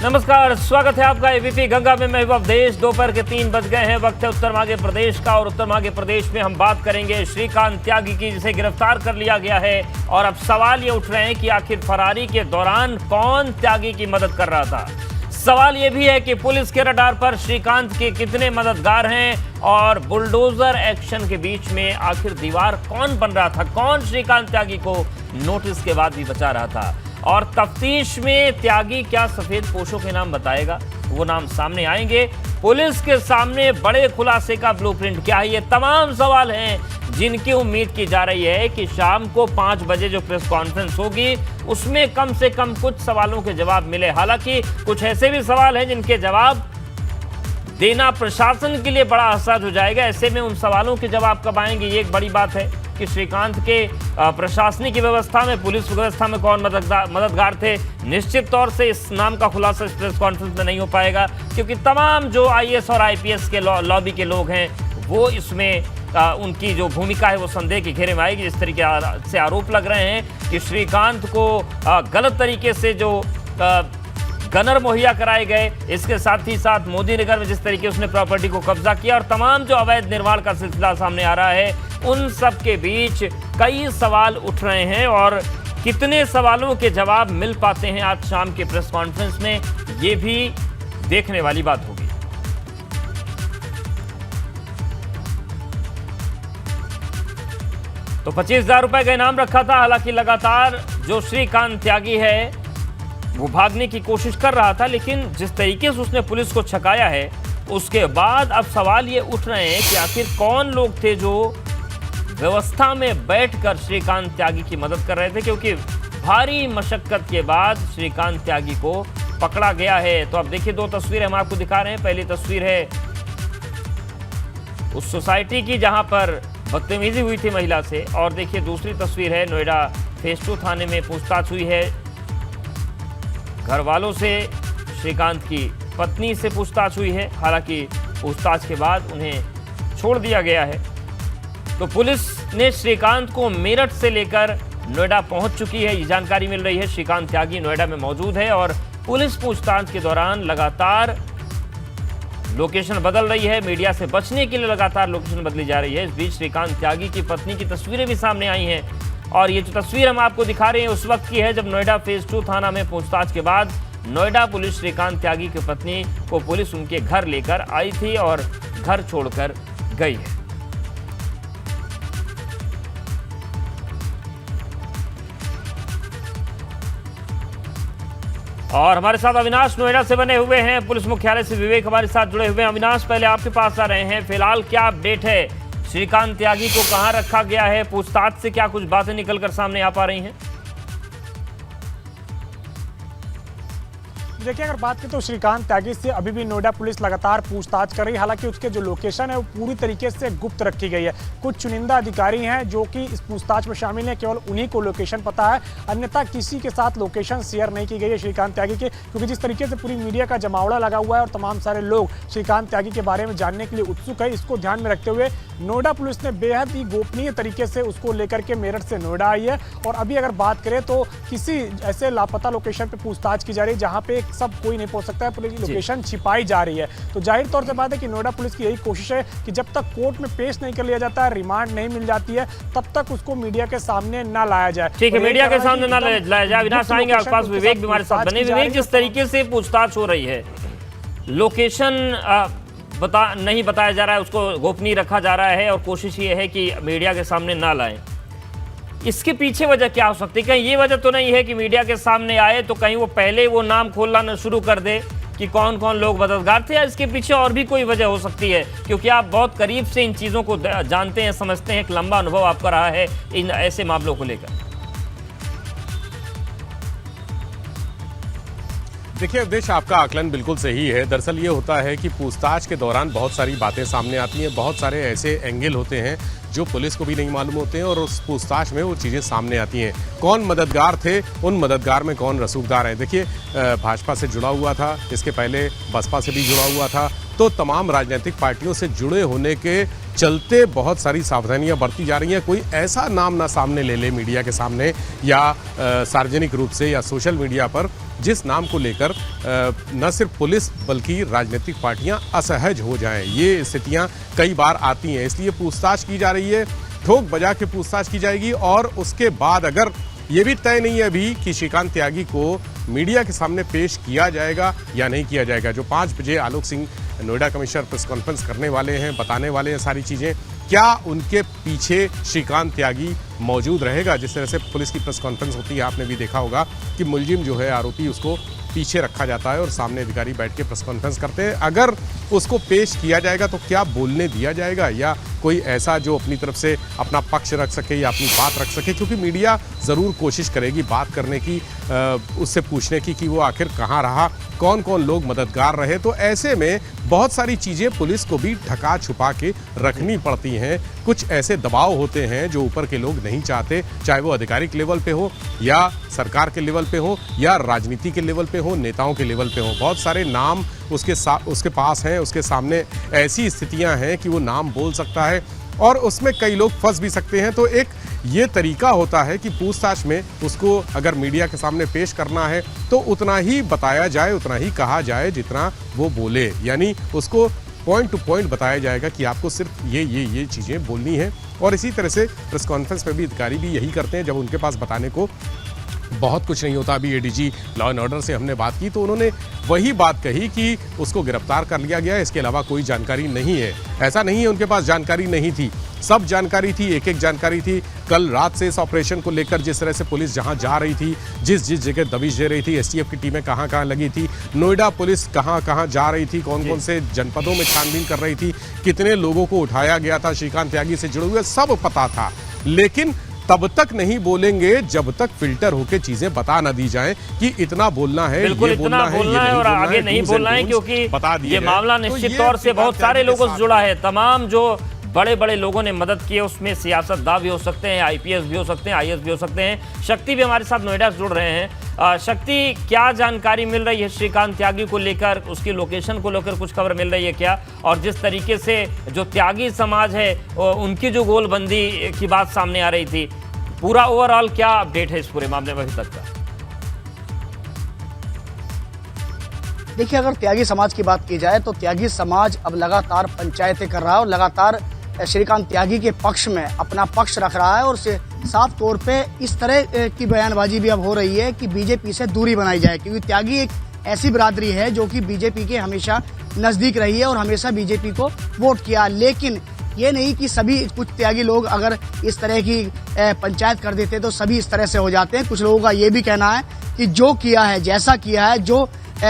नमस्कार, स्वागत है आपका एबीपी गंगा में। मैं देश दोपहर के 3 बज गए हैं। वक्त है उत्तर माघे प्रदेश का, और उत्तर माघे प्रदेश में हम बात करेंगे श्रीकांत त्यागी की, जिसे गिरफ्तार कर लिया गया है। और अब सवाल ये उठ रहे हैं कि आखिर फरारी के दौरान कौन त्यागी की मदद कर रहा था। सवाल ये भी है कि पुलिस के रडार पर श्रीकांत के कितने मददगार हैं, और बुलडोजर एक्शन के बीच में आखिर दीवार कौन बन रहा था, कौन श्रीकांत त्यागी को नोटिस के बाद भी बचा रहा था। और तफ्तीश में त्यागी क्या सफेद पोशों के नाम बताएगा, वो नाम सामने आएंगे। पुलिस के सामने बड़े खुलासे का ब्लूप्रिंट क्या है, ये तमाम सवाल हैं जिनकी उम्मीद की जा रही है कि शाम को 5 बजे जो प्रेस कॉन्फ्रेंस होगी उसमें कम से कम कुछ सवालों के जवाब मिले। हालांकि कुछ ऐसे भी सवाल हैं जिनके जवाब देना प्रशासन के लिए बड़ा असहज हो जाएगा। ऐसे में उन सवालों के जवाब कब आएंगे, ये एक बड़ी बात है कि श्रीकांत के प्रशासनिक व्यवस्था में, पुलिस व्यवस्था में कौन मददगार थे। निश्चित तौर से इस नाम का खुलासा इस प्रेस कॉन्फ्रेंस में नहीं हो पाएगा, क्योंकि तमाम जो आईएएस और आईपीएस के लॉबी के लोग हैं वो इसमें उनकी जो भूमिका है वो संदेह के घेरे में आएगी। जिस तरीके से आरोप लग रहे हैं कि श्रीकांत को गलत तरीके से जो गनर मुहैया कराए गए, इसके साथ ही साथ मोदी नगर में जिस तरीके उसने प्रॉपर्टी को कब्जा किया, और तमाम जो अवैध निर्माण का सिलसिला सामने आ रहा है, उन सब के बीच कई सवाल उठ रहे हैं। और कितने सवालों के जवाब मिल पाते हैं आज शाम के प्रेस कॉन्फ्रेंस में, ये भी देखने वाली बात होगी। तो 25,000 रुपए का इनाम रखा था। हालांकि लगातार जो श्रीकांत त्यागी है वो भागने की कोशिश कर रहा था, लेकिन जिस तरीके से उसने पुलिस को छकाया है उसके बाद अब सवाल ये उठ रहे हैं कि आखिर कौन लोग थे जो व्यवस्था में बैठकर श्रीकांत त्यागी की मदद कर रहे थे, क्योंकि भारी मशक्कत के बाद श्रीकांत त्यागी को पकड़ा गया है। तो अब देखिए, 2 तस्वीरें हम आपको दिखा रहे हैं। पहली तस्वीर है उस सोसाइटी की जहां पर बदतमीजी हुई थी महिला से, और देखिए दूसरी तस्वीर है नोएडा फेज 2 थाने में पूछताछ हुई है। घर वालों से, श्रीकांत की पत्नी से पूछताछ हुई है। हालांकि पूछताछ के बाद उन्हें छोड़ दिया गया है। तो पुलिस ने श्रीकांत को मेरठ से लेकर नोएडा पहुंच चुकी है, ये जानकारी मिल रही है। श्रीकांत त्यागी नोएडा में मौजूद है और पुलिस पूछताछ के दौरान लगातार लोकेशन बदल रही है। मीडिया से बचने के लिए लगातार लोकेशन बदली जा रही है। इस बीच श्रीकांत त्यागी की पत्नी की तस्वीरें भी सामने आई हैं, और ये जो तस्वीर हम आपको दिखा रहे हैं उस वक्त की है जब नोएडा फेज 2 थाना में पूछताछ के बाद नोएडा पुलिस श्रीकांत त्यागी की पत्नी को पुलिस उनके घर लेकर आई थी और घर छोड़कर गई है। और हमारे साथ अविनाश नोएडा से बने हुए हैं, पुलिस मुख्यालय से विवेक हमारे साथ जुड़े हुए हैं। अविनाश, पहले आपके पास आ रहे हैं, फिलहाल क्या अपडेट है, श्रीकांत त्यागी को कहां रखा गया है, पूछताछ से क्या कुछ बातें निकलकर सामने आ पा रही हैं? देखिए, अगर बात करें तो श्रीकांत त्यागी से अभी भी नोएडा पुलिस लगातार पूछताछ कर रही है। हालांकि उसके जो लोकेशन है वो पूरी तरीके से गुप्त रखी गई है। कुछ चुनिंदा अधिकारी हैं जो कि इस पूछताछ में शामिल हैं, केवल उन्हीं को लोकेशन पता है, अन्यथा किसी के साथ लोकेशन शेयर नहीं की गई है श्रीकांत त्यागी के। क्योंकि जिस तरीके से पूरी मीडिया का जमावड़ा लगा हुआ है और तमाम सारे लोग श्रीकांत त्यागी के बारे में जानने के लिए उत्सुक है, इसको ध्यान में रखते हुए नोएडा पुलिस ने बेहद ही गोपनीय तरीके से उसको लेकर के मेरठ से नोएडा आई है। और अभी अगर बात करें तो किसी ऐसे लापता लोकेशन पे पूछताछ की जा रही है जहां पे सब कोई नहीं पहुंच सकता है, पुलिस लोकेशन छिपाई जा रही है। तो जाहिर तौर से बात है कि नोएडा पुलिस की यही कोशिश है कि जब तक कोर्ट में पेश नहीं कर लिया जाता है, रिमांड नहीं मिल जाती है, तब तक उसको मीडिया के सामने ना लाया जाए। ठीक है, मीडिया के सामने ना लाया जाए। अविनाश आएंगे आपके पास, विवेक भी हमारे साथ बने। विवेक, जिस तरीके से पूछताछ हो रही है, लोकेशन नहीं बताया जा रहा है, उसको गोपनीय रखा जा रहा है और कोशिश ये है कि मीडिया के सामने ना लाएं, इसके पीछे वजह क्या हो सकती है? कहीं ये वजह तो नहीं है कि मीडिया के सामने आए तो कहीं वो पहले वो नाम खोलना शुरू कर दे कि कौन कौन लोग मददगार थे, या इसके पीछे और भी कोई वजह हो सकती है? क्योंकि आप बहुत करीब से इन चीज़ों को जानते हैं, समझते हैं, एक लंबा अनुभव आपका रहा है इन ऐसे मामलों को लेकर। देखिए उद्देश्य, आपका आकलन बिल्कुल सही है। दरअसल ये होता है कि पूछताछ के दौरान बहुत सारी बातें सामने आती हैं, बहुत सारे ऐसे एंगल होते हैं जो पुलिस को भी नहीं मालूम होते हैं, और उस पूछताछ में वो चीज़ें सामने आती हैं। कौन मददगार थे, उन मददगार में कौन रसूखदार है। देखिए, भाजपा से जुड़ा हुआ था, इसके पहले बसपा से भी जुड़ा हुआ था, तो तमाम राजनीतिक पार्टियों से जुड़े होने के चलते बहुत सारी सावधानियां बरती जा रही हैं। कोई ऐसा नाम ना सामने ले ले मीडिया के सामने या सार्वजनिक रूप से या सोशल मीडिया पर जिस नाम को लेकर न सिर्फ पुलिस बल्कि राजनीतिक पार्टियां असहज हो जाएं। ये स्थितियां कई बार आती हैं, इसलिए पूछताछ की जा रही है, ठोक बजा के पूछताछ की जाएगी। और उसके बाद अगर ये भी तय नहीं है अभी कि श्रीकांत त्यागी को मीडिया के सामने पेश किया जाएगा या नहीं किया जाएगा। जो 5 बजे Alok Singh Noida commissioner press conference करने वाले हैं, बताने वाले हैं सारी चीज़ें, क्या उनके पीछे श्रीकांत त्यागी मौजूद रहेगा। जिस तरह से पुलिस की प्रेस कॉन्फ्रेंस होती है, आपने भी देखा होगा कि मुलजिम जो है, आरोपी, उसको पीछे रखा जाता है और सामने अधिकारी बैठ के प्रेस कॉन्फ्रेंस करते हैं। अगर उसको पेश किया जाएगा तो क्या बोलने दिया जाएगा, या कोई ऐसा जो अपनी तरफ से अपना पक्ष रख सके या अपनी बात रख सके, क्योंकि मीडिया ज़रूर कोशिश करेगी बात करने की, उससे पूछने की कि वो आखिर कहाँ रहा, कौन कौन लोग मददगार रहे। तो ऐसे में बहुत सारी चीज़ें पुलिस को भी ढका छुपा के रखनी पड़ती हैं। कुछ ऐसे दबाव होते हैं जो ऊपर के लोग नहीं चाहते, चाहे वो आधिकारिक लेवल पे हो या सरकार के लेवल पे हो या राजनीति के लेवल पे हो, नेताओं के लेवल पे हो। बहुत सारे नाम उसके पास हैं, उसके सामने ऐसी स्थितियां हैं कि वो नाम बोल सकता है और उसमें कई लोग फंस भी सकते हैं। तो एक ये तरीका होता है कि पूछताछ में उसको अगर मीडिया के सामने पेश करना है तो उतना ही बताया जाए, उतना ही कहा जाए जितना वो बोले, यानी उसको पॉइंट टू पॉइंट बताया जाएगा कि आपको सिर्फ ये चीज़ें बोलनी है। और इसी तरह से प्रेस कॉन्फ्रेंस में भी अधिकारी भी यही करते हैं, जब उनके पास बताने को बहुत कुछ नहीं होता। अभी एडीजी लॉ एंड ऑर्डर से हमने बात की तो उन्होंने वही बात कही कि उसको गिरफ्तार कर लिया गया है, इसके अलावा कोई जानकारी नहीं है। ऐसा नहीं है उनके पास जानकारी नहीं थी, सब जानकारी थी, एक जानकारी थी। कल रात से इस ऑपरेशन को लेकर जिस तरह से पुलिस जहां जा रही थी, जिस जगह दबिश दे रही थी, एसटीएफ की टीमें कहां लगी थी, नोएडा पुलिस कहां जा रही थी, कौन कौन से जनपदों में छानबीन कर रही थी, कितने लोगों को उठाया गया था श्रीकांत त्यागी से जुड़े हुए, सब पता था। लेकिन तब तक नहीं बोलेंगे जब तक फिल्टर होके चीजें बता ना दी जाएं कि इतना बोलना है, बिल्कुल ये इतना बोलना है और आगे नहीं बोलना है, क्योंकि बता दिए ये मामला निश्चित तौर से बहुत सारे लोगों से जुड़ा है। तमाम जो बड़े बड़े लोगों ने मदद की है, उसमें सियासतदान भी हो सकते हैं, आईपीएस भी हो सकते हैं, आईएएस भी हो सकते हैं। शक्ति भी हमारे साथ नोएडा से जुड़ रहे हैं। शक्ति, क्या जानकारी मिल रही है श्रीकांत त्यागी को लेकर, उसकी लोकेशन को लेकर कुछ खबर मिल रही है क्या? और जिस तरीके से जो त्यागी समाज है उनकी जो गोलबंदी की बात सामने आ रही थी, पूरा ओवरऑल क्या अपडेट है इस पूरे मामले में अभी तक का? देखिए, अगर त्यागी समाज की बात की जाए तो त्यागी समाज अब लगातार पंचायतें कर रहा है और लगातार श्रीकांत त्यागी के पक्ष में अपना पक्ष रख रहा है। और साफ तौर पे इस तरह की बयानबाजी भी अब हो रही है कि बीजेपी से दूरी बनाई जाए, क्योंकि त्यागी एक ऐसी बिरादरी है जो कि बीजेपी के हमेशा नज़दीक रही है और हमेशा बीजेपी को वोट किया। लेकिन ये नहीं कि सभी, कुछ त्यागी लोग अगर इस तरह की पंचायत कर देते तो सभी इस तरह से हो जाते हैं। कुछ लोगों का ये भी कहना है कि जो किया है, जैसा किया है, जो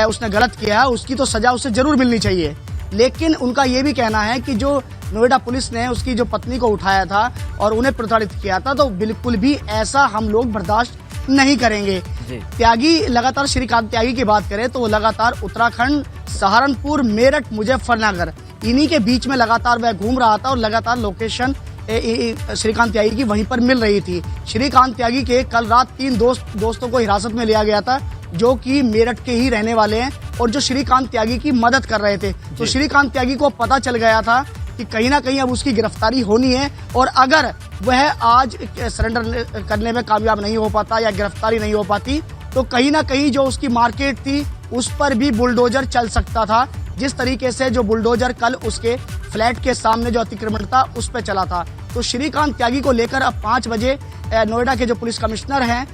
उसने गलत किया है, उसकी तो सजा उसे जरूर मिलनी चाहिए। लेकिन उनका ये भी कहना है कि जो नोएडा पुलिस ने उसकी जो पत्नी को उठाया था और उन्हें प्रताड़ित किया था, तो बिल्कुल भी ऐसा हम लोग बर्दाश्त नहीं करेंगे। त्यागी लगातार, श्रीकांत त्यागी की बात करें तो वो लगातार उत्तराखंड, सहारनपुर, मेरठ, मुजफ्फरनगर, इन्हीं के बीच में लगातार वह घूम रहा था और लगातार लोकेशन श्रीकांत त्यागी की वहीं पर मिल रही थी। श्रीकांत त्यागी के कल रात 3 दोस्तों को हिरासत में लिया गया था, जो कि मेरठ के ही रहने वाले हैं और जो श्रीकांत त्यागी की मदद कर रहे थे। तो श्रीकांत त्यागी को पता चल गया था कि कहीं ना कहीं अब उसकी गिरफ्तारी होनी है, और अगर वह आज सरेंडर करने में कामयाब नहीं हो पाता या गिरफ्तारी नहीं हो पाती, तो कहीं ना कहीं जो उसकी मार्केट थी उस पर भी बुलडोजर चल सकता था। जिस तरीके से जो बुलडोजर कल उसके फ्लैट के सामने जो अतिक्रमण था उस पर चला था। तो श्रीकांत त्यागी को लेकर अब 5 बजे नोएडा के जो पुलिस कमिश्नर हैं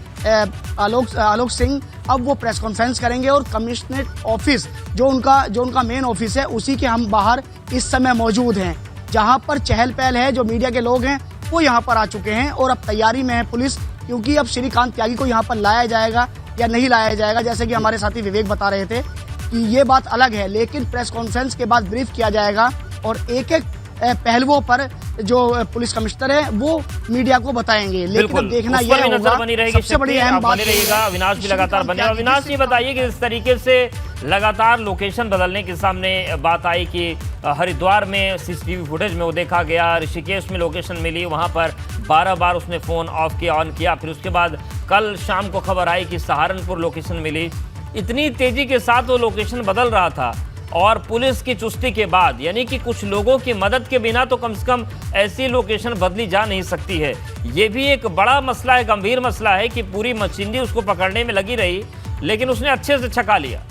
आलोक सिंह, अब वो प्रेस कॉन्फ्रेंस करेंगे और कमिश्नरेट ऑफिस जो उनका मेन ऑफिस है, उसी के हम बाहर इस समय मौजूद हैं, जहां पर चहल पहल है। जो मीडिया के लोग हैं वो यहां पर आ चुके हैं और अब तैयारी में है पुलिस, क्योंकि अब श्रीकांत त्यागी को यहां पर लाया जाएगा या नहीं लाया जाएगा, जैसे कि हमारे साथी विवेक बता रहे थे कि ये बात अलग है। लेकिन प्रेस कॉन्फ्रेंस के बाद ब्रीफ किया जाएगा और एक पहलुओं पर जो पुलिस कमिश्नर है वो मीडिया को बताएंगे। लेकिन अब देखना यह होगा, सबसे बड़ी अहम बात रहेगा, अविनाश भी लगातार बने। अविनाश, ये बताइए कि इस तरीके से लगातार लोकेशन बदलने के सामने बात आई कि हरिद्वार में सीसीटीवी फुटेज में वो देखा गया, ऋषिकेश में लोकेशन मिली, वहां पर 12 बार उसने फोन ऑफ किया, ऑन किया। फिर उसके बाद कल शाम को खबर आई कि सहारनपुर लोकेशन मिली। इतनी तेजी के साथ वो लोकेशन बदल रहा था और पुलिस की चुस्ती के बाद, यानी कि कुछ लोगों की मदद के बिना तो कम से कम ऐसी लोकेशन बदली जा नहीं सकती है। ये भी एक बड़ा मसला है, गंभीर मसला है कि पूरी मशीनरी उसको पकड़ने में लगी रही, लेकिन उसने अच्छे से छका लिया।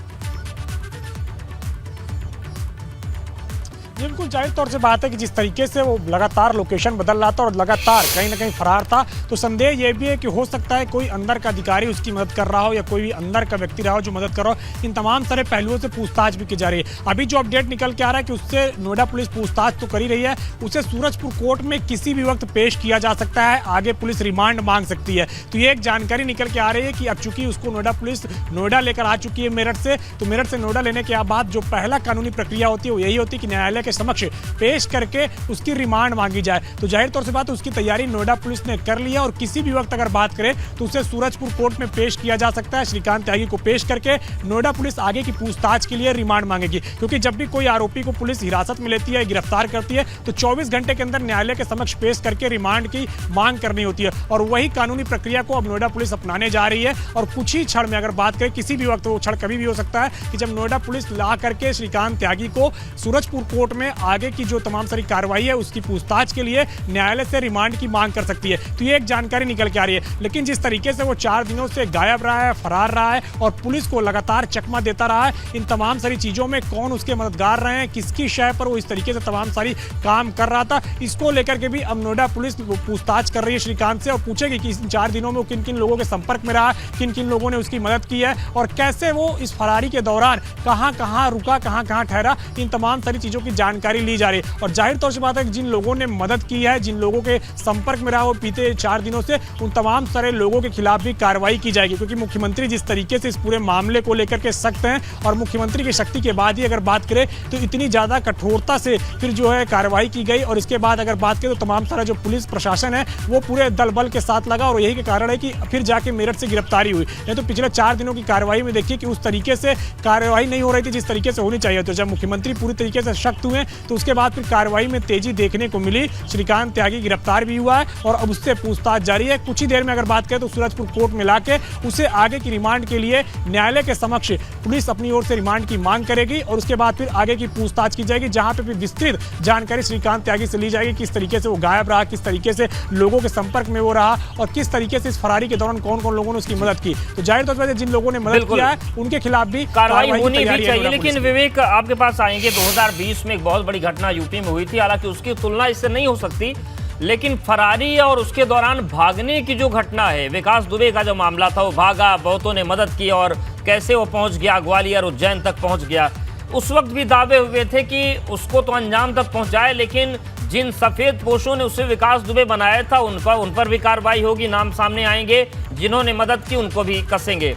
बिल्कुल जाहिर तौर से बात है कि जिस तरीके से वो लगातार लोकेशन बदल रहा था और लगातार कहीं ना कहीं फरार था, तो संदेह ये भी है कि हो सकता है कोई अंदर का अधिकारी उसकी मदद कर रहा हो या कोई भी अंदर का व्यक्ति रहा हो जो मदद कर रहा हो। इन तमाम सारे पहलुओं से पूछताछ भी की जा रही है। अभी जो अपडेट निकल के आ रहा है कि उससे नोएडा पुलिस पूछताछ तो कर ही रही है, उसे सूरजपुर कोर्ट में किसी भी वक्त पेश किया जा सकता है, आगे पुलिस रिमांड मांग सकती है। तो ये एक जानकारी निकल के आ रही है कि अब चूंकि उसको नोएडा पुलिस नोएडा लेकर आ चुकी है मेरठ से, तो मेरठ से नोएडा लेने के बाद जो पहला कानूनी प्रक्रिया होती है वो यही होती है कि न्यायालय के समक्ष पेश करके उसकी रिमांड मांगी जाए। तो जाहिर तौर से बात उसकी तैयारी नोएडा पुलिस ने कर ली है और किसी भी वक्त अगर बात करें तो उसे सूरजपुर कोर्ट में पेश किया जा सकता है। श्रीकांत त्यागी को पेश करके नोएडा पुलिस आगे की पूछताछ के लिए रिमांड मांगेगी, क्योंकि जब भी कोई आरोपी को पुलिस हिरासत में लेती है, गिरफ्तार करती है, तो 24 घंटे के अंदर न्यायालय के समक्ष पेश करके रिमांड की मांग करनी होती है। और वही कानूनी प्रक्रिया को अब नोएडा पुलिस अपनाने जा रही है। और कुछ ही क्षण में अगर बात करें, किसी भी वक्त, वो क्षण कभी भी हो सकता है कि जब नोएडा पुलिस ला करके श्रीकांत त्यागी को सूरजपुर कोर्ट में आगे की जो तमाम सारी कार्रवाई है उसकी पूछताछ के लिए न्यायालय से रिमांड की मांग कर सकती है। तो ये एक जानकारी निकल के आ रही है। लेकिन जिस तरीके से वो 4 दिनों से गायब रहा है, फरार रहा है और पुलिस को लगातार चकमा देता रहा है, इन तमाम सारी चीजों में कौन उसके मददगार रहे हैं, किसकी शय पर वो इस तरीके से तमाम सारी काम कर रहा था, इसको लेकर के भी अब नोएडा पुलिस पूछताछ कर रही है श्रीकांत से और पूछेगी कि इन 4 दिनों में वो किन किन लोगों के संपर्क में रहा, किन किन लोगों ने उसकी मदद की है और कैसे वो इस फरारी के दौरान कहां कहां रुका, कहां कहां ठहरा। इन तमाम सारी चीजों की जानकारी ली जा रही है। और जाहिर तौर से बात है कि जिन लोगों ने मदद की है, जिन लोगों के संपर्क में रहा वो बीते 4 दिनों से, उन तमाम सारे लोगों के खिलाफ भी कार्रवाई की जाएगी। क्योंकि मुख्यमंत्री जिस तरीके से इस पूरे मामले को लेकर के सख्त हैं और मुख्यमंत्री की शक्ति के बाद ही अगर बात करें तो इतनी ज्यादा कठोरता से फिर जो है कार्रवाई की गई। और इसके बाद अगर बात करें तो तमाम सारा जो पुलिस प्रशासन है वो पूरे दल बल के साथ लगा और यही के कारण है कि फिर जाके मेरठ से गिरफ्तारी हुई। नहीं तो पिछले 4 दिनों की कार्रवाई में देखिए कि उस तरीके से कार्रवाई नहीं हो रही थी जिस तरीके से होनी चाहिए। तो जब मुख्यमंत्री पूरी तरीके से सख्त हुए तो उसके बाद फिर कार्रवाई में तेजी देखने को मिली। श्रीकांत त्यागी गिरफ्तार भी हुआ है और अब उससे पूछताछ जारी है। कुछ ही देर में अगर बात करें तो सूरजपुर कोर्ट में लाके उसे आगे की रिमांड के लिए न्यायालय के समक्ष पुलिस अपनी ओर से रिमांड की मांग करेगी और उसके बाद फिर आगे की पूछताछ की जाएगी, जहां पे भी विस्तृत जानकारी श्रीकांत त्यागी से ली जाएगी, किस तरीके से वो गायब रहा, किस तरीके से लोगों के संपर्क में वो रहा और किस तरीके से इस फरारी के दौरान कौन कौन लोगों ने उसकी मदद की। तो जाहिर तौर पर जिन लोगों ने मदद किया है उनके खिलाफ भी कार्रवाई होनी भी चाहिए। लेकिन विवेक, आपके पास आएंगे, 2020 में एक बहुत बड़ी घटना यूपी में हुई थी, हालांकि उसकी तुलना इससे नहीं हो सकती, लेकिन फरारी और उसके दौरान भागने की जो घटना है, विकास दुबे का जो मामला था, वो भागा, बहुतों ने मदद की और कैसे वो पहुंच गया, ग्वालियर उज्जैन तक पहुंच गया। उस वक्त भी दावे हुए थे कि उसको तो अंजाम तक पहुंचाए, लेकिन जिन सफेद पोशों ने उसे विकास दुबे बनाया था उन पर भी कार्रवाई होगी, नाम सामने आएंगे, जिन्होंने मदद की उनको भी कसेंगे।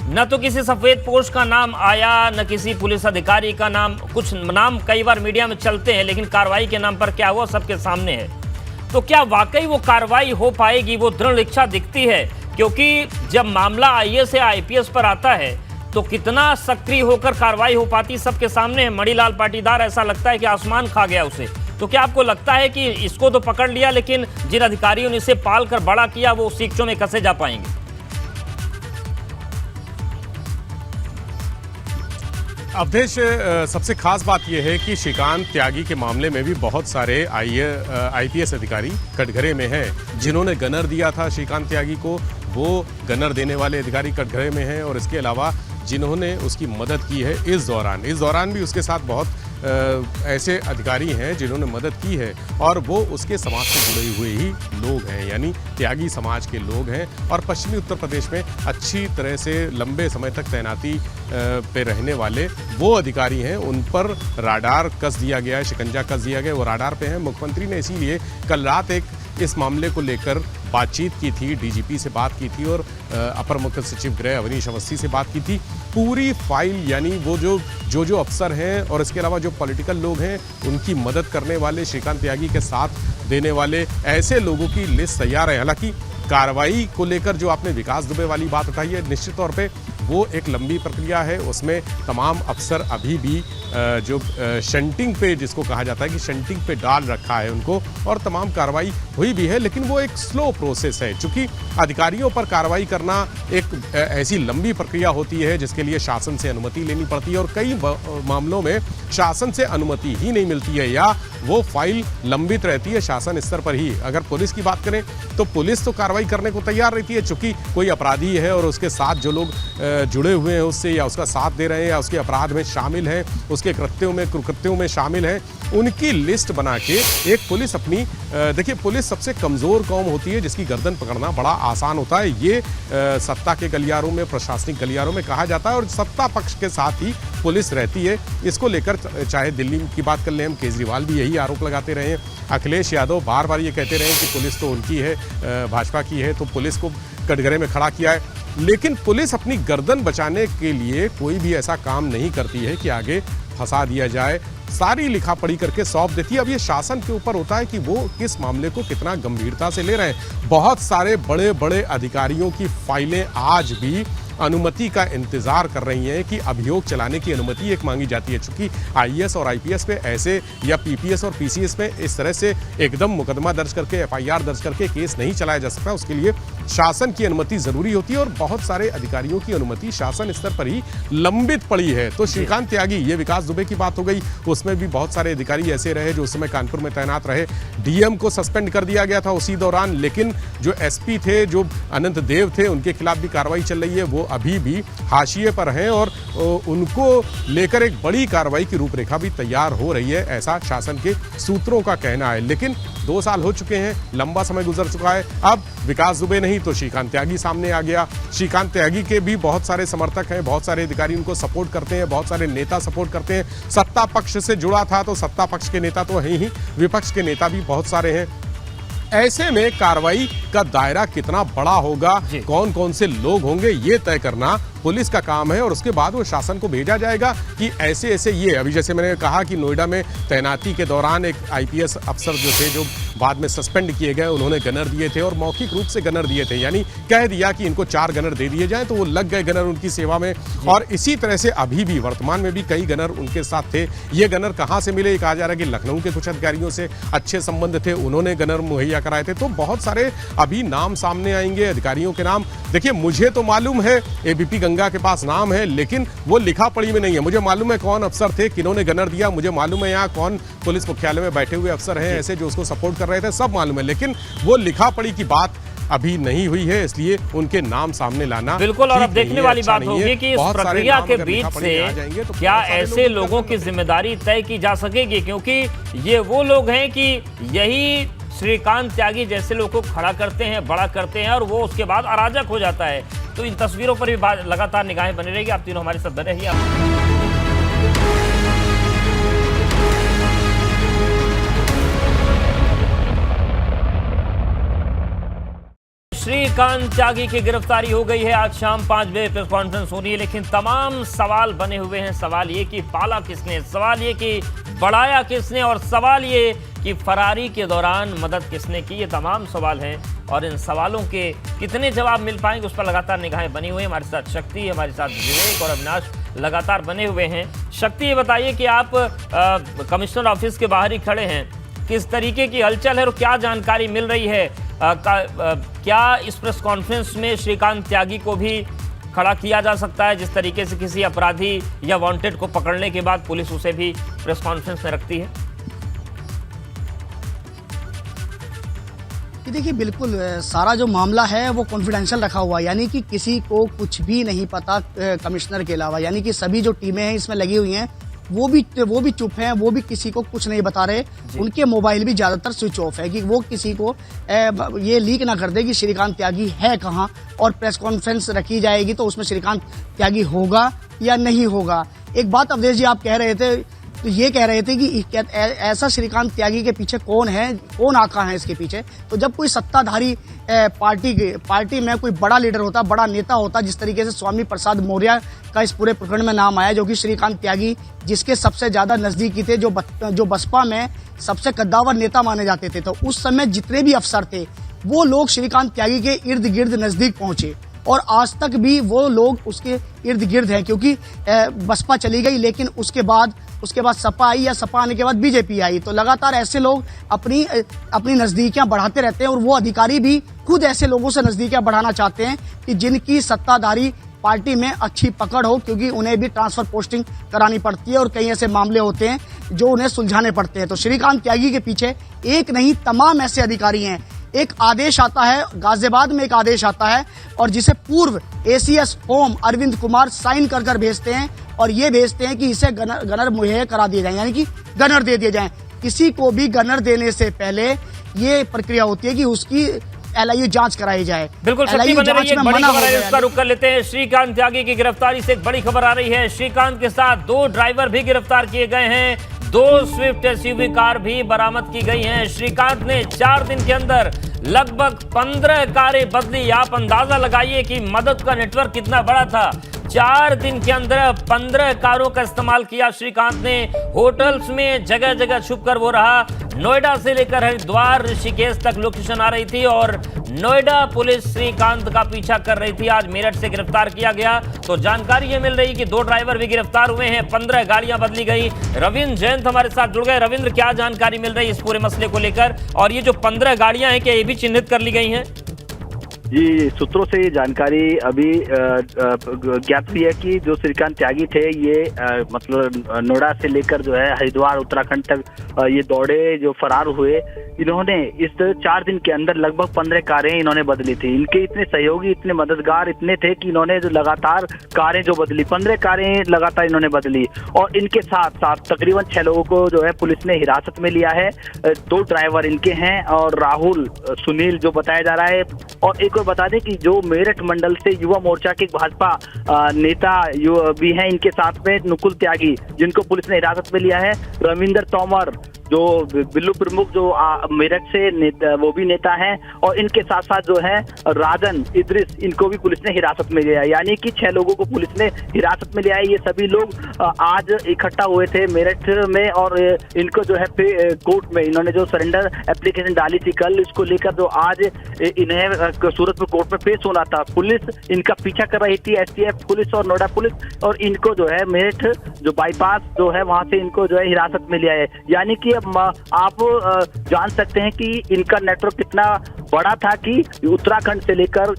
न तो किसी सफेद पोश का नाम आया, न किसी पुलिस अधिकारी का नाम। कुछ नाम कई बार मीडिया में चलते हैं, लेकिन कार्रवाई के नाम पर क्या हुआ सबके सामने है। तो क्या वाकई वो कार्रवाई हो पाएगी, वो दृढ़ इच्छा दिखती है? क्योंकि जब मामला आईएएस या आईपीएस पर आता है तो कितना सक्रिय होकर कार्रवाई हो पाती सबके सामने है। मणिलाल पाटीदार, ऐसा लगता है कि आसमान खा गया उसे। तो क्या आपको लगता है कि इसको तो पकड़ लिया, लेकिन जिन अधिकारियों ने इसे पाल कर बड़ा किया वो सीखों में कसे जा पाएंगे? अवधेश, सबसे खास बात यह है कि श्रीकांत त्यागी के मामले में भी बहुत सारे आईपीएस अधिकारी कटघरे में हैं। जिन्होंने गनर दिया था श्रीकांत त्यागी को, वो गनर देने वाले अधिकारी कटघरे में हैं और इसके अलावा जिन्होंने उसकी मदद की है इस दौरान भी उसके साथ बहुत ऐसे अधिकारी हैं जिन्होंने मदद की है और वो उसके समाज से जुड़े हुए ही लोग हैं, यानी त्यागी समाज के लोग हैं। और पश्चिमी उत्तर प्रदेश में अच्छी तरह से लंबे समय तक तैनाती पे रहने वाले वो अधिकारी हैं, उन पर राडार कस दिया गया है, शिकंजा कस दिया गया है, वो राडार पे हैं। मुख्यमंत्री ने इसीलिए कल रात इस मामले को लेकर बातचीत की थी, डीजीपी से बात की थी और अपर मुख्य सचिव गृह अवनीश अवस्थी से बात की थी। पूरी फाइल, यानी वो जो अफसर हैं और इसके अलावा जो पॉलिटिकल लोग हैं, उनकी मदद करने वाले, श्रीकांत त्यागी के साथ देने वाले ऐसे लोगों की लिस्ट तैयार है। हालांकि कार्रवाई को लेकर जो आपने विकास दुबे वाली बात उठाई है, निश्चित तौर पे वो एक लंबी प्रक्रिया है। उसमें तमाम अफसर अभी भी जो शंटिंग पे, जिसको कहा जाता है कि शंटिंग पे डाल रखा है उनको, और तमाम कार्रवाई हुई भी है, लेकिन वो एक स्लो प्रोसेस है। चूंकि अधिकारियों पर कार्रवाई करना एक ऐसी लंबी प्रक्रिया होती है जिसके लिए शासन से अनुमति लेनी पड़ती है और कई मामलों में शासन से अनुमति ही नहीं मिलती है या वो फाइल लंबित रहती है शासन स्तर पर ही। अगर पुलिस की बात करें तो पुलिस तो कार्रवाई करने को तैयार रहती है, चूंकि कोई अपराधी है और उसके साथ जो लोग जुड़े हुए हैं उससे, या उसका साथ दे रहे हैं, या उसके अपराध में शामिल हैं, उसके कृत्यों में कुकृत्यों में शामिल हैं, उनकी लिस्ट बना के एक पुलिस अपनी देखिए, पुलिस सबसे कमजोर कौम होती है जिसकी गर्दन पकड़ना बड़ा आसान होता है। ये सत्ता के गलियारों में, प्रशासनिक गलियारों में कहा जाता है, और सत्ता पक्ष के साथ ही पुलिस रहती है। इसको लेकर चाहे दिल्ली की बात कर लें, हम केजरीवाल भी यही आरोप लगाते रहे हैं, अखिलेश यादव बार बार ये कहते रहे कि पुलिस तो उनकी है, भाजपा की है, तो पुलिस को कटघरे में खड़ा किया है। लेकिन पुलिस अपनी गर्दन बचाने के लिए कोई भी ऐसा काम नहीं करती है कि आगे फंसा दिया जाए, सारी लिखा पढ़ी करके सौंप देती है। अब ये शासन के ऊपर होता है कि वो किस मामले को कितना गंभीरता से ले रहे हैं। बहुत सारे बड़े बड़े अधिकारियों की फाइलें आज भी अनुमति का इंतजार कर रही हैं कि अभियोग चलाने की अनुमति एक मांगी जाती है, चूंकि आईएएस और आईपीएस पे ऐसे, या पीपीएस और पीसीएस पे इस तरह से एकदम मुकदमा दर्ज करके, एफआईआर दर्ज करके केस नहीं चलाया जा सकता। उसके लिए शासन की अनुमति जरूरी होती है, और बहुत सारे अधिकारियों की अनुमति शासन स्तर पर ही लंबित पड़ी है। तो श्रीकांत त्यागी, ये विकास दुबे की बात हो गई, उसमें भी बहुत सारे अधिकारी ऐसे रहे जो उस समय कानपुर में तैनात रहे। डीएम को सस्पेंड कर दिया गया था उसी दौरान, लेकिन जो एसपी थे, जो अनंत देव थे, उनके खिलाफ भी कार्रवाई चल रही है। वो अभी भी हाशिए पर हैं, और उनको लेकर एक बड़ी कार्रवाई की रूपरेखा भी तैयार हो रही है, ऐसा शासन के सूत्रों का कहना है। लेकिन 2 साल हो चुके हैं, लंबा समय गुजर चुका है। अब विकास दुबे नहीं तो श्रीकांत त्यागी सामने आ गया। श्रीकांत त्यागी के भी बहुत सारे समर्थक हैं, बहुत सारे अधिकारी उनको सपोर्ट करते हैं, बहुत सारे नेता सपोर्ट करते हैं। सत्ता पक्ष से जुड़ा था तो सत्ता पक्ष के नेता तो हैं ही, विपक्ष के नेता भी बहुत सारे हैं। ऐसे में कार्रवाई का दायरा कितना बड़ा होगा, कौन कौन से लोग होंगे, ये तय करना पुलिस का काम है, और उसके बाद वो शासन को भेजा जाएगा कि ऐसे ऐसे ये, अभी जैसे मैंने कहा कि नोएडा में तैनाती के दौरान एक आईपीएस अफसर जो थे, जो बाद में सस्पेंड किए गए, उन्होंने गनर दिए थे, और मौखिक रूप से गनर दिए थे, यानी कह दिया कि इनको 4 गनर दे दिए जाएं, तो वो लग गए गनर उनकी सेवा में। और इसी तरह से अभी भी वर्तमान में भी कई गनर उनके साथ थे। ये गनर कहाँ से मिले, कहा जा रहा है कि लखनऊ के कुछ अधिकारियों से अच्छे संबंध थे, उन्होंने गनर मुहैया कराए थे। तो बहुत सारे अभी नाम सामने आएंगे, अधिकारियों के नाम। देखिए, मुझे तो मालूम है एबीपी गंगा के पास नाम है, लेकिन वो लिखा पढ़ी में नहीं है। मुझे मालूम है कौन अफसर थे, किन्होंने गनर दिया, मुझे मालूम है यहाँ कौन पुलिस मुख्यालय में बैठे हुए अफसर हैं ऐसे जो उसको सपोर्ट कर रहे थे, सब मालूम है। लेकिन वो लिखा पढ़ी की बात अभी नहीं हुई है, इसलिए उनके नाम सामने लाना बिल्कुल। और अब देखने वाली बात होगी कि इस प्रक्रिया के बीच से क्या ऐसे लोगों की जिम्मेदारी तय की जा सकेगी, क्योंकि ये वो लोग हैं कि यही श्रीकांत त्यागी जैसे लोगों को खड़ा करते हैं, बड़ा करते हैं, और वो उसके बाद अराजक हो जाता है। तो इन तस्वीरों पर भी लगातार निगाहें बनी रहेगी। आप तीनों हमारे साथ बने रहिए। श्रीकांत त्यागी की गिरफ्तारी हो गई है। आज शाम 5 बजे प्रेस कॉन्फ्रेंस हो रही है, लेकिन तमाम सवाल बने हुए हैं। सवाल ये कि पाला किसने, सवाल ये कि बढ़ाया किसने, और सवाल ये कि फरारी के दौरान मदद किसने की। ये तमाम सवाल हैं, और इन सवालों के कितने जवाब मिल पाएंगे उस पर लगातार निगाहें बनी हुई हैं। हमारे साथ शक्ति, हमारे साथ विवेक और अविनाश लगातार बने हुए हैं। शक्ति, ये बताइए कि आप कमिश्नर ऑफिस के बाहर ही खड़े हैं, किस तरीके की हलचल है और क्या जानकारी मिल रही है? क्या इस प्रेस कॉन्फ्रेंस में श्रीकांत त्यागी को भी खड़ा किया जा सकता है, जिस तरीके से किसी अपराधी या वांटेड को पकड़ने के बाद पुलिस उसे भी प्रेस कॉन्फ्रेंस में रखती है? देखिए, बिल्कुल सारा जो मामला है वो कॉन्फिडेंशियल रखा हुआ है, यानी कि किसी को कुछ भी नहीं पता कमिश्नर के अलावा। यानी कि सभी जो टीमें हैं इसमें लगी हुई हैं वो भी चुप हैं, वो भी किसी को कुछ नहीं बता रहे। उनके मोबाइल भी ज़्यादातर स्विच ऑफ है कि वो किसी को ये लीक ना कर दे कि श्रीकांत त्यागी है कहाँ, और प्रेस कॉन्फ्रेंस रखी जाएगी तो उसमें श्रीकांत त्यागी होगा या नहीं होगा। एक बात अवधेश जी आप कह रहे थे, तो ये कह रहे थे कि ऐसा श्रीकांत त्यागी के पीछे कौन है, कौन आका है इसके पीछे। तो जब कोई सत्ताधारी पार्टी में कोई बड़ा लीडर होता, बड़ा नेता होता, जिस तरीके से स्वामी प्रसाद मौर्य का इस पूरे प्रकरण में नाम आया, जो कि श्रीकांत त्यागी जिसके सबसे ज्यादा नजदीकी थे, जो बसपा में सबसे कद्दावर नेता माने जाते थे, तो उस समय जितने भी अफसर थे वो लोग श्रीकांत त्यागी के इर्द गिर्द नजदीक पहुंचे, और आज तक भी वो लोग उसके इर्द गिर्द हैं। क्योंकि बसपा चली गई, लेकिन उसके बाद सपा आई, या सपा आने के बाद बीजेपी आई, तो लगातार ऐसे लोग अपनी नजदीकियां बढ़ाते रहते हैं, और वो अधिकारी भी खुद ऐसे लोगों से नजदीकियां बढ़ाना चाहते हैं कि जिनकी सत्ताधारी पार्टी में अच्छी पकड़ हो, क्योंकि उन्हें भी ट्रांसफर पोस्टिंग करानी पड़ती है और कई ऐसे मामले होते हैं जो उन्हें सुलझाने पड़ते हैं। तो श्रीकांत त्यागी के पीछे एक नहीं तमाम ऐसे अधिकारी हैं। एक आदेश आता है, गाजियाबाद में एक आदेश आता है और जिसे पूर्व ACS home Arvind Kumar sign कर कर भेजते हैं और ये भेजते हैं कि इसे गनर मुहैया करा दिए जाए, यानी कि गनर दे दिए जाए। किसी को भी गनर देने से पहले ये प्रक्रिया होती है कि उसकी LIU जांच कराई जाए। बिल्कुल शक्ति बन रही है, एक बड़ी खबर है, उसका रुख कर लेते हैं। श्रीकांत त्यागी की गिरफ्तारी से एक बड़ी खबर आ रही है। श्रीकांत के साथ 2 ड्राइवर भी गिरफ्तार किए गए हैं, 2 स्विफ्ट SUV कार भी बरामद की गई हैं। श्रीकांत ने 4 दिन के अंदर लगभग 15 कारें बदली। आप अंदाजा लगाइए कि मदद का नेटवर्क कितना बड़ा था। 4 दिन के अंदर 15 कारों का इस्तेमाल किया श्रीकांत ने। होटल्स में जगह जगह छुपकर वो रहा। नोएडा से लेकर हरिद्वार ऋषिकेश तक लोकेशन आ रही थी और नोएडा पुलिस श्रीकांत का पीछा कर रही थी। आज मेरठ से गिरफ्तार किया गया। तो जानकारी ये मिल रही कि 2 ड्राइवर भी गिरफ्तार हुए हैं, 15 गाड़ियां बदली गई। रविंद्र जयंत हमारे साथ जुड़ गए। रविंद्र, क्या जानकारी मिल रही है इस पूरे मसले को लेकर, और ये जो 15 गाड़ियां हैं क्या ये भी चिन्हित कर ली गई हैं? जी, सूत्रों से ये जानकारी अभी ज्ञात हुई है कि जो श्रीकांत त्यागी थे ये मतलब नोएडा से लेकर जो है हरिद्वार उत्तराखंड तक ये दौड़े, जो फरार हुए। इन्होंने इस 4 दिन के अंदर लगभग 15 कारें इन्होंने बदली थी। इनके इतने सहयोगी, इतने मददगार इतने थे कि इन्होंने जो लगातार कारें जो बदली, 15 कारें लगातार इन्होंने बदली। और इनके साथ साथ तकरीबन 6 लोगों को जो है पुलिस ने हिरासत में लिया है। 2 ड्राइवर इनके हैं और राहुल, सुनील जो बताया जा रहा है। और एक बता दें कि जो मेरठ मंडल से युवा मोर्चा के भाजपा नेता भी हैं, इनके साथ में नुकुल त्यागी जिनको पुलिस ने हिरासत में लिया है, रविंदर तोमर जो बिल्लू प्रमुख जो मेरठ से वो भी नेता हैं, और इनके साथ साथ जो है राजन इद्रिस, इनको भी पुलिस ने हिरासत में लिया है। यानी कि 6 लोगों को पुलिस ने हिरासत में लिया है। ये सभी लोग आज इकट्ठा हुए थे मेरठ में और इनको जो है कोर्ट में इन्होंने जो सरेंडर एप्लीकेशन डाली थी कल, इसको लेकर जो आज इन्हें सूरत में कोर्ट में पेश होना था। पुलिस इनका पीछा कर रही थी, STF पुलिस और नोएडा पुलिस, और इनको जो है मेरठ जो बाईपास जो है वहां से इनको जो है हिरासत में लिया है। यानी कि आप जान सकते हैं कि इनका नेटवर्क कितना बड़ा था कि उत्तराखंड से लेकर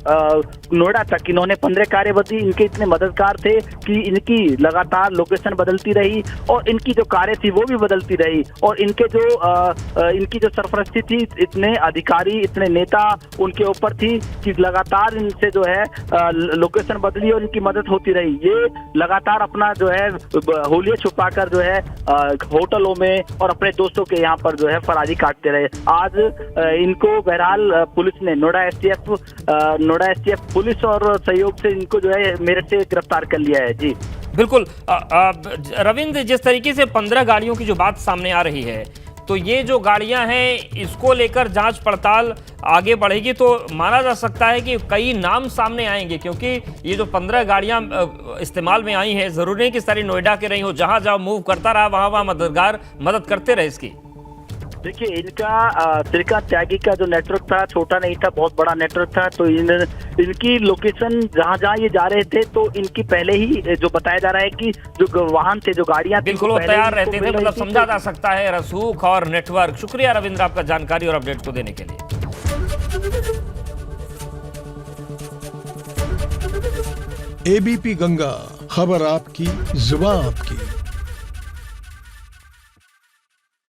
नोएडा तक इन्होंने 15 कारें बदली। इनके इतने मददगार थे कि इनकी लगातार लोकेशन बदलती रही और इनकी जो कारें थी वो भी बदलती रही। और इनके जो इनकी जो सरफरस्ती थी, इतने अधिकारी, इतने नेता उनके ऊपर थी कि लगातार इनसे जो है लोकेशन बदली और इनकी मदद होती रही। ये लगातार अपना जो है होलिया छुपाकर जो है होटलों में और अपने दोस्तों के यहाँ पर जो है फरारी काटते रहे। आज इनको बहरहाल पुलिस ने नोएडा STF पुलिस और सहयोग से इनको जो है मेरठ से गिरफ्तार कर लिया है। जी बिल्कुल। रविंद्र, जिस तरीके से 15 गाड़ियों की जो बात सामने आ रही है, तो ये जो गाड़ियां हैं इसको लेकर जांच पड़ताल आगे बढ़ेगी तो माना जा सकता है कि कई नाम सामने आएंगे, क्योंकि ये जो 15 गाड़ियां इस्तेमाल में आई हैं, जरूरी नहीं कि सारी नोएडा के रही हो, जहां जहां मूव करता रहा वहां मददगार मदद करते रहे इसकी। देखिए, इनका श्रीकांत त्यागी का जो नेटवर्क था छोटा नहीं था, बहुत बड़ा नेटवर्क था। तो इनकी लोकेशन जहां जहां ये जा रहे थे तो इनकी पहले ही जो बताया जा रहा है कि जो वाहन थे, जो गाड़ियां थी, बिल्कुल वो तैयार रहते थे, मतलब समझा जा सकता है रसूख और नेटवर्क। शुक्रिया रविंद्र आपका जानकारी और अपडेट को देने के लिए। ABP गंगा, खबर आपकी, जुबान आपकी।